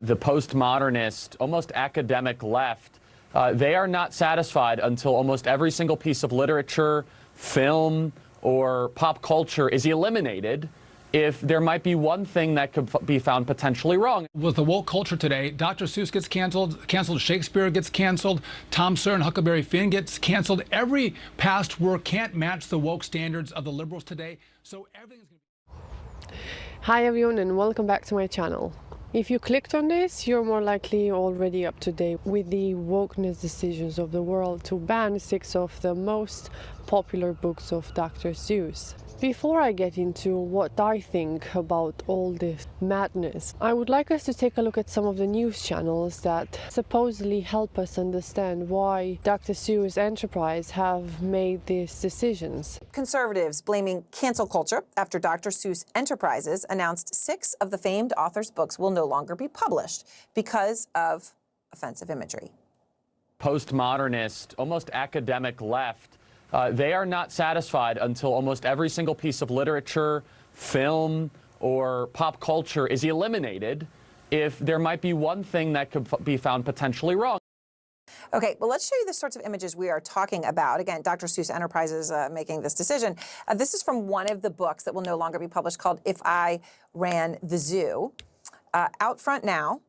The postmodernist, almost academic left, they are not satisfied until almost every single piece of literature, film, or pop culture is eliminated if there might be one thing that could be found potentially wrong. With the woke culture today, Dr. Seuss gets canceled, Shakespeare gets canceled, Tom Sawyer and Huckleberry Finn gets canceled. Every past work can't match the woke standards of the liberals today, so everything's going to be... Hi everyone and welcome back to my channel. If you clicked on this, you're more likely already up to date with the wokeness decisions of the world to ban 6 of the most popular books of Dr. Seuss. Before I get into what I think about all this madness, I would like us to take a look at some of the news channels that supposedly help us understand why Dr. Seuss Enterprise have made these decisions. Conservatives blaming cancel culture after Dr. Seuss Enterprises announced 6 of the famed author's books will no longer be published because of offensive imagery. Postmodernist, almost academic left, they are not satisfied until almost every single piece of literature, film, or pop culture is eliminated if there might be one thing that could be found potentially wrong. Okay, well, let's show you the sorts of images we are talking about. Again, Dr. Seuss Enterprises making this decision. This is from one of the books that will no longer be published called If I Ran the Zoo. Out front now,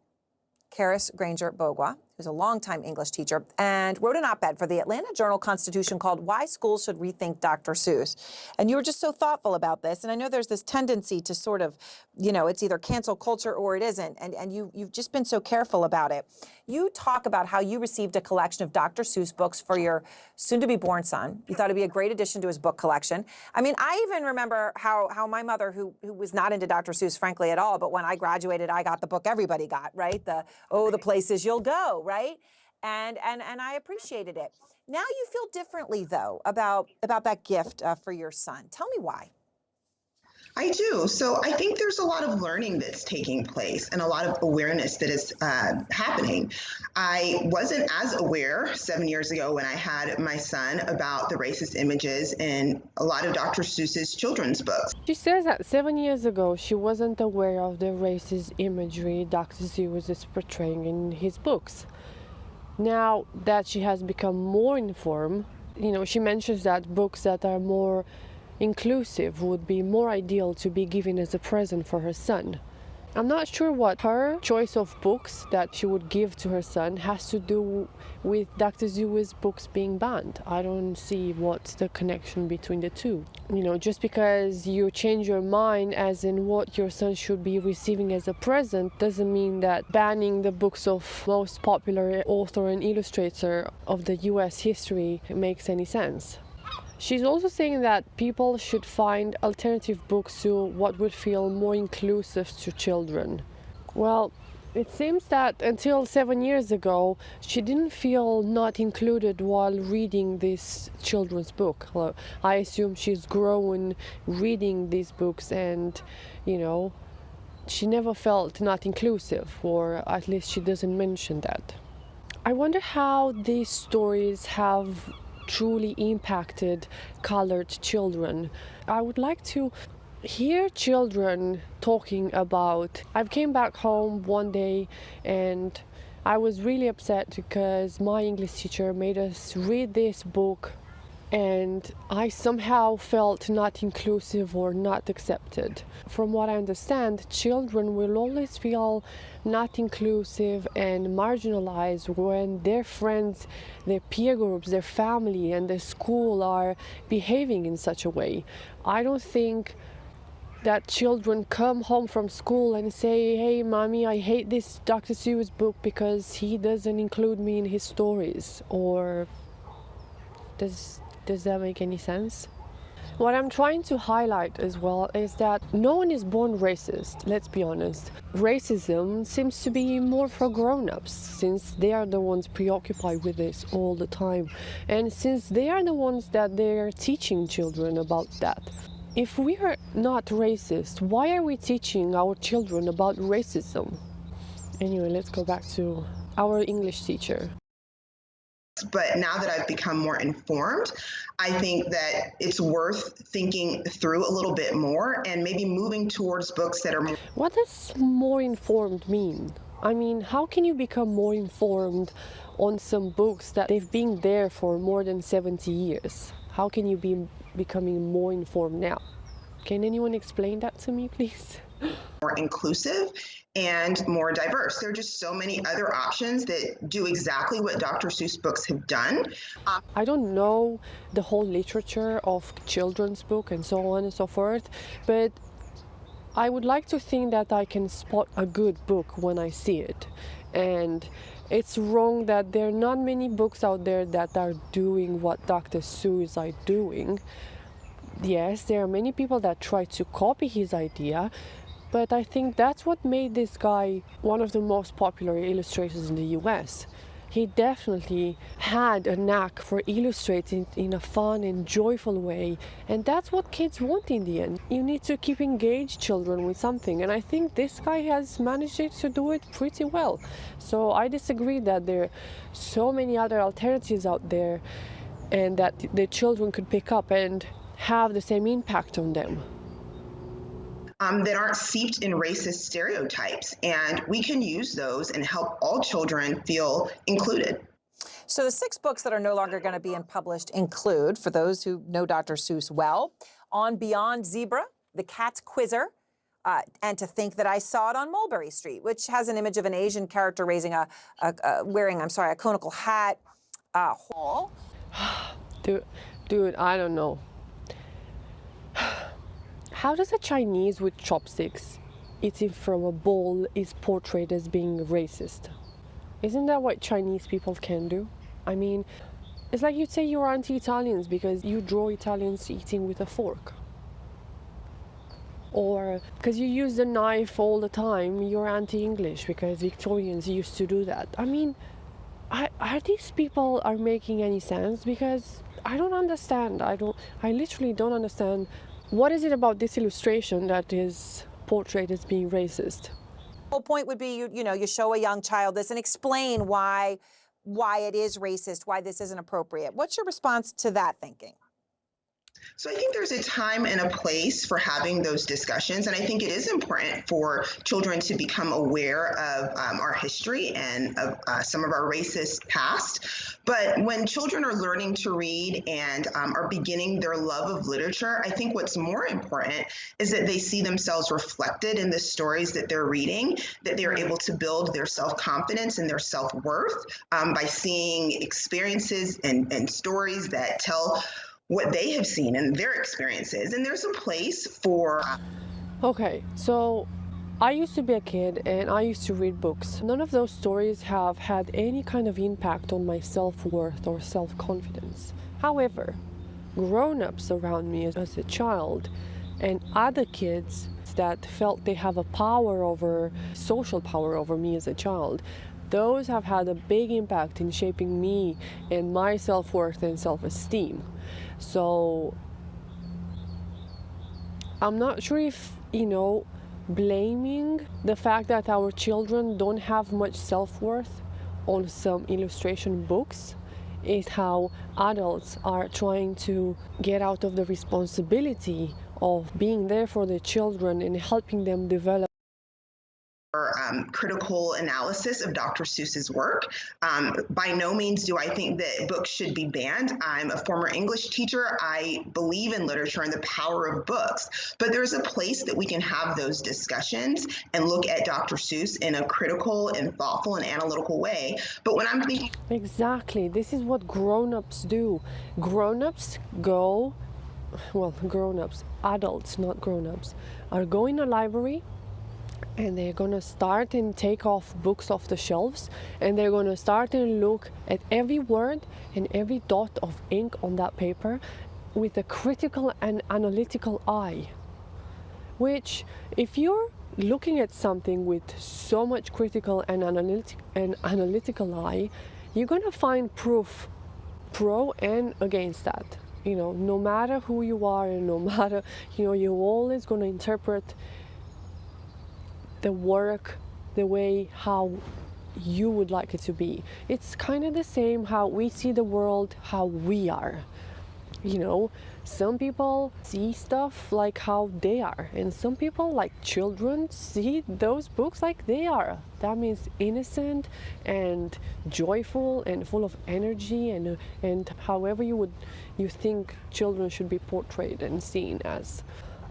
Karis Granger-Bogwa, who's a longtime English teacher, and wrote an op-ed for the Atlanta Journal-Constitution called Why Schools Should Rethink Dr. Seuss. And you were just so thoughtful about this, and I know there's this tendency to sort of, you know, it's either cancel culture or it isn't, and you've just been so careful about it. You talk about how you received a collection of Dr. Seuss books for your soon-to-be-born son. You thought it'd be a great addition to his book collection. I mean, I even remember how my mother, who was not into Dr. Seuss, frankly, at all, but when I graduated, I got the book everybody got, right? The places you'll go, right? And I appreciated it. Now you feel differently, though, about that gift for your son. Tell me why. I do. So I think there's a lot of learning that's taking place and a lot of awareness that is happening. I wasn't as aware 7 years ago when I had my son about the racist images in a lot of Dr. Seuss's children's books. She says that 7 years ago she wasn't aware of the racist imagery Dr. Seuss is portraying in his books. Now that she has become more informed, you know, she mentions that books that are more inclusive would be more ideal to be given as a present for her son. I'm not sure what her choice of books that she would give to her son has to do with Dr. Seuss's books being banned. I don't see what's the connection between the two. You know, just because you change your mind as in what your son should be receiving as a present doesn't mean that banning the books of most popular author and illustrator of the US history makes any sense. She's also saying that people should find alternative books to what would feel more inclusive to children. Well, it seems that until 7 years ago, she didn't feel not included while reading this children's book. I assume she's grown reading these books and, you know, she never felt not inclusive, or at least she doesn't mention that. I wonder how these stories have truly impacted colored children. I would like to hear children talking about, I came back home one day and I was really upset because my English teacher made us read this book and I somehow felt not inclusive or not accepted. From what I understand, children will always feel not inclusive and marginalized when their friends, their peer groups, their family and their school are behaving in such a way. I don't think that children come home from school and say, hey mommy, I hate this Dr. Seuss book because he doesn't include me in his stories. Or does that make any sense? What I'm trying to highlight as well is that no one is born racist, let's be honest. Racism seems to be more for grown-ups, since they are the ones preoccupied with this all the time. And since they are the ones that they're teaching children about that. If we are not racist, why are we teaching our children about racism? Anyway, let's go back to our English teacher. But now that I've become more informed, I think that it's worth thinking through a little bit more and maybe moving towards books that are more... What does more informed mean? I mean, how can you become more informed on some books that they've been there for more than 70 years? How can you be becoming more informed now? Can anyone explain that to me, please? More inclusive and more diverse. There are just so many other options that do exactly what Dr. Seuss books have done. I don't know the whole literature of children's book and so on and so forth, but I would like to think that I can spot a good book when I see it. And it's wrong that there are not many books out there that are doing what Dr. Seuss are doing. Yes, there are many people that try to copy his idea, but I think that's what made this guy one of the most popular illustrators in the US. He definitely had a knack for illustrating in a fun and joyful way, and that's what kids want in the end. You need to keep engaged children with something, and I think this guy has managed to do it pretty well. So I disagree that there are so many other alternatives out there and that the children could pick up and have the same impact on them. That aren't steeped in racist stereotypes. And we can use those and help all children feel included. So the 6 books that are no longer going to be published include, for those who know Dr. Seuss well, On Beyond Zebra, The Cat's Quizzer, and To Think That I Saw It on Mulberry Street, which has an image of an Asian character wearing a conical hat. Dude, I don't know. How does a Chinese with chopsticks eating from a bowl is portrayed as being racist? Isn't that what Chinese people can do? I mean, it's like you'd say you're anti-Italians because you draw Italians eating with a fork. Or because you use the knife all the time, you're anti-English because Victorians used to do that. I mean, are these people are making any sense? Because I don't understand. I literally don't understand. What is it about this illustration that is portrayed as being racist? The whole point would be, you show a young child this and explain why it is racist, why this isn't appropriate. What's your response to that thinking? So I think there's a time and a place for having those discussions. And I think it is important for children to become aware of our history and of some of our racist past. But when children are learning to read and are beginning their love of literature, I think what's more important is that they see themselves reflected in the stories that they're reading, that they're able to build their self-confidence and their self-worth by seeing experiences and stories that tell what they have seen and their experiences. And there's a place for... Okay, so I used to be a kid and I used to read books. None of those stories have had any kind of impact on my self-worth or self-confidence. However, grown-ups around me as a child and other kids that felt they have social power over me as a child, those have had a big impact in shaping me and my self-worth and self-esteem. So I'm not sure if, blaming the fact that our children don't have much self-worth on some illustration books is how adults are trying to get out of the responsibility of being there for their children and helping them develop critical analysis of Dr. Seuss's work. By no means do I think that books should be banned. I'm a former English teacher. I believe in literature and the power of books, but there's a place that we can have those discussions and look at Dr. Seuss in a critical and thoughtful and analytical way. But when I'm thinking... Exactly. This is what grown-ups do. Grown-ups, adults, not grown-ups, are going to a library and they're going to start and take off books off the shelves, and they're going to start and look at every word and every dot of ink on that paper with a critical and analytical eye. Which, if you're looking at something with so much critical and analytical eye, you're going to find proof pro and against that. No matter who you are and no matter, you're always going to interpret the work the way how you would like it to be. It's kind of the same how we see the world, how we are. You know, some people see stuff like how they are, and some people, like children, see those books like they are. That means innocent and joyful and full of energy, and however you think children should be portrayed and seen as.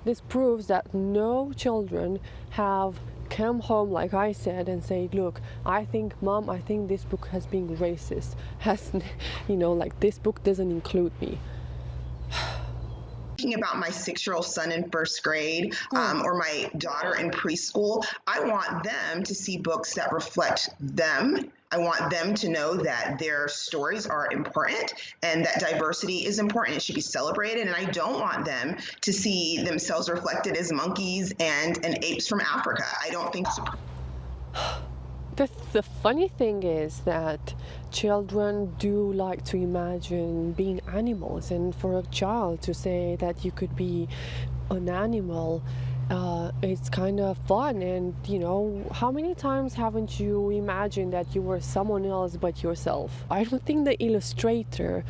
This proves that no children have come home, like I said, and say, look, I think, Mom, I think this book has been racist. Like this book doesn't include me. Thinking about my 6-year-old son in first grade or my daughter in preschool, I want them to see books that reflect them. I want them to know that their stories are important and that diversity is important. It should be celebrated. And I don't want them to see themselves reflected as monkeys and apes from Africa. I don't think so. The funny thing is that children do like to imagine being animals, and for a child to say that you could be an animal, it's kind of fun. And how many times haven't you imagined that you were someone else but yourself? I don't think the illustrator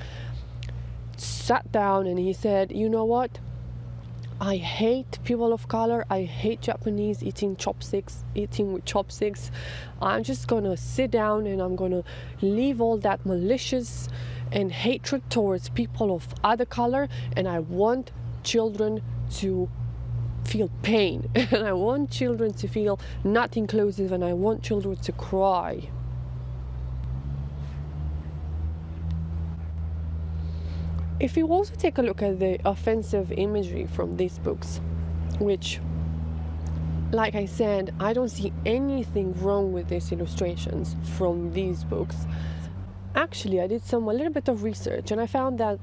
sat down and he said, you know what, I hate people of color. I hate Japanese eating with chopsticks. I'm just gonna sit down and I'm gonna leave all that malicious and hatred towards people of other color, and I want children to feel pain and I want children to feel not inclusive, and I want children to cry. If you also take a look at the offensive imagery from these books, which, like I said, I don't see anything wrong with these illustrations from these books. Actually, I did a little bit of research, and I found that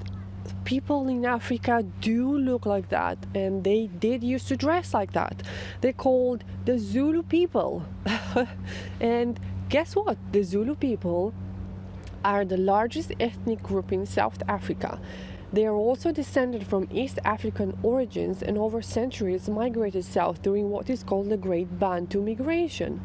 people in Africa do look like that, and they did used to dress like that. They're called the Zulu people. And guess what? The Zulu people are the largest ethnic group in South Africa. They are also descended from East African origins and over centuries migrated south during what is called the Great Bantu Migration.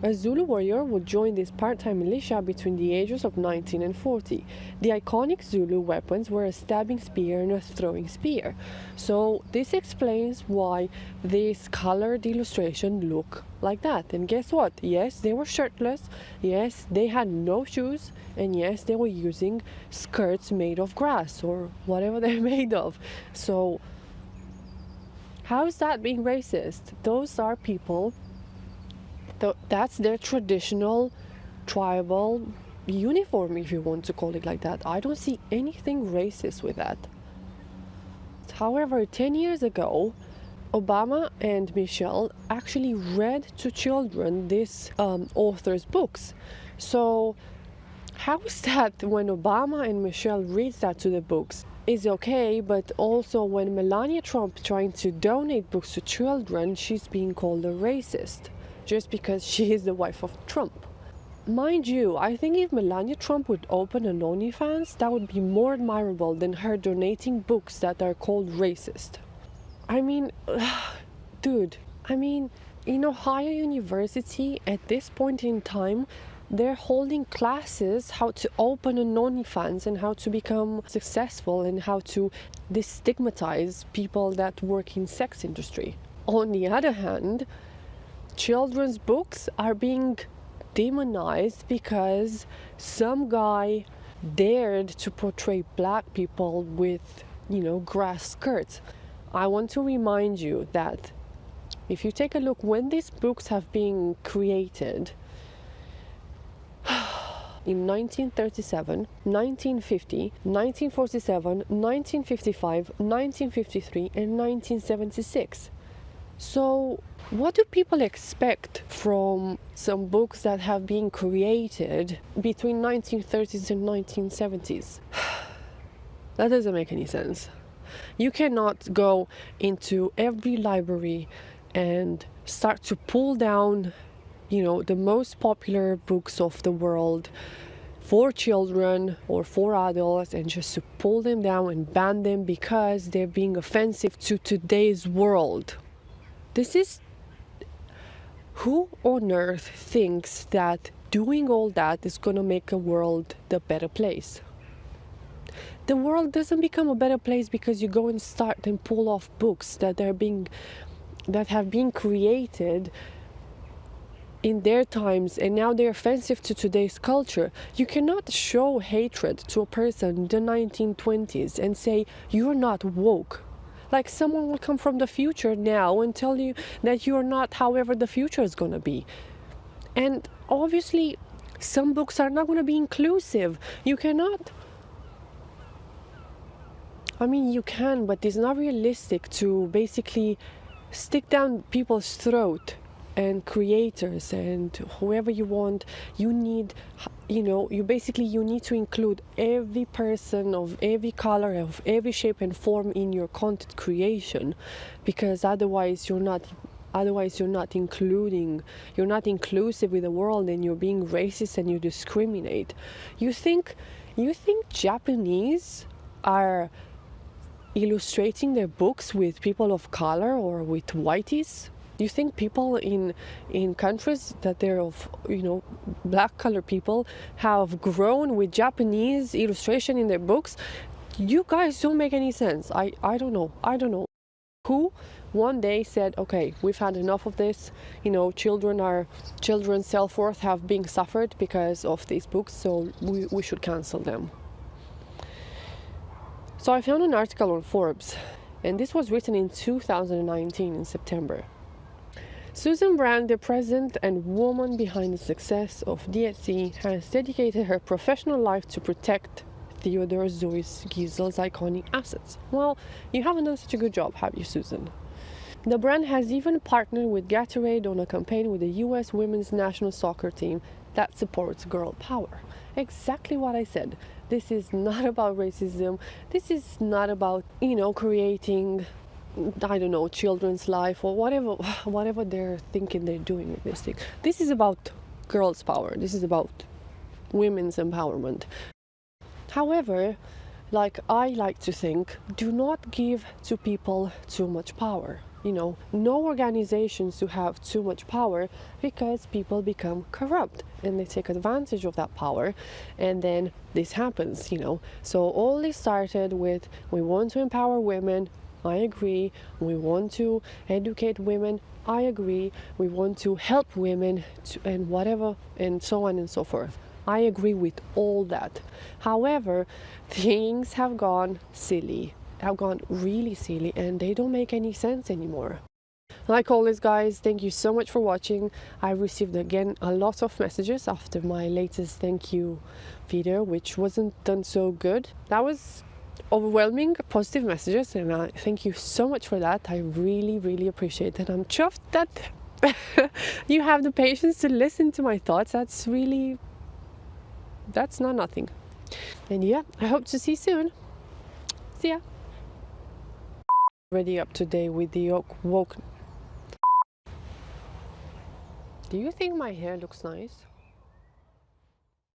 A Zulu warrior would join this part-time militia between the ages of 19 and 40. The iconic Zulu weapons were a stabbing spear and a throwing spear. So this explains why this colored illustration look like that. And guess what? Yes, they were shirtless. Yes, they had no shoes. And yes, they were using skirts made of grass or whatever they're made of. So how is that being racist? Those are people, that's their traditional tribal uniform, if you want to call it like that. I don't see anything racist with that. However, 10 years ago, Obama and Michelle actually read to children this author's books. So how is that when Obama and Michelle reads that to the books is okay, but also when Melania Trump trying to donate books to children, she's being called a racist just because she is the wife of Trump? Mind you, I think if Melania Trump would open an OnlyFans, that would be more admirable than her donating books that are called racist. I mean, dude, in Ohio University at this point in time, they're holding classes how to open an OnlyFans and how to become successful and how to destigmatize people that work in sex industry. On the other hand, children's books are being demonized because some guy dared to portray black people with, grass skirts. I want to remind you that if you take a look when these books have been created, in 1937, 1950, 1947, 1955, 1953, and 1976. So what do people expect from some books that have been created between 1930s and 1970s? That doesn't make any sense. You cannot go into every library and start to pull down the most popular books of the world for children or for adults and just to pull them down and ban them because they're being offensive to today's world. Who on earth thinks that doing all that is going to make a world the better place? The world doesn't become a better place because you go and start and pull off books that have been created in their times, and now they're offensive to today's culture. You cannot show hatred to a person in the 1920s and say you're not woke. Like, someone will come from the future now and tell you that you're not however the future is going to be. And obviously some books are not going to be inclusive. You cannot, I mean, you can, but it's not realistic to basically stick down people's throat, and creators and whoever you want. You need, you need to include every person of every color, of every shape and form in your content creation, because otherwise you're not inclusive with the world, and you're being racist and you discriminate. You think Japanese are illustrating their books with people of color or with whiteys? You think people in countries that they're of, black color people have grown with Japanese illustration in their books? You guys don't make any sense. I don't know who one day said, okay, we've had enough of this. Children's self-worth have been suffered because of these books, so we should cancel them. So I found an article on Forbes, and this was written in 2019 in September. Susan Brand, the president and woman behind the success of DSC, has dedicated her professional life to protect Theodore Seuss Giesel's iconic assets. Well, you haven't done such a good job, have you, Susan? The brand has even partnered with Gatorade on a campaign with the US women's national soccer team that supports girl power. Exactly what I said. This is not about racism. This is not about, creating, children's life or whatever they're thinking they're doing with this thing. This is about girls' power. This is about women's empowerment. However, I like to think, do not give to people too much power. No organizations to have too much power, because people become corrupt and they take advantage of that power, and then this happens. So all this started with, we want to empower women. I agree. We want to educate women. I agree. We want to help women and whatever, and so on and so forth. I agree with all that. However, things have gone silly, have gone really silly, and they don't make any sense anymore. Like always, guys, thank you so much for watching. I received again a lot of messages after my latest thank you video, which wasn't done so good. That was overwhelming positive messages, and I thank you so much for that. I really, really appreciate it. I'm chuffed that you have the patience to listen to my thoughts. That's not nothing. And yeah, I hope to see you soon. See ya. Ready up today with the woke. Do you think my hair looks nice?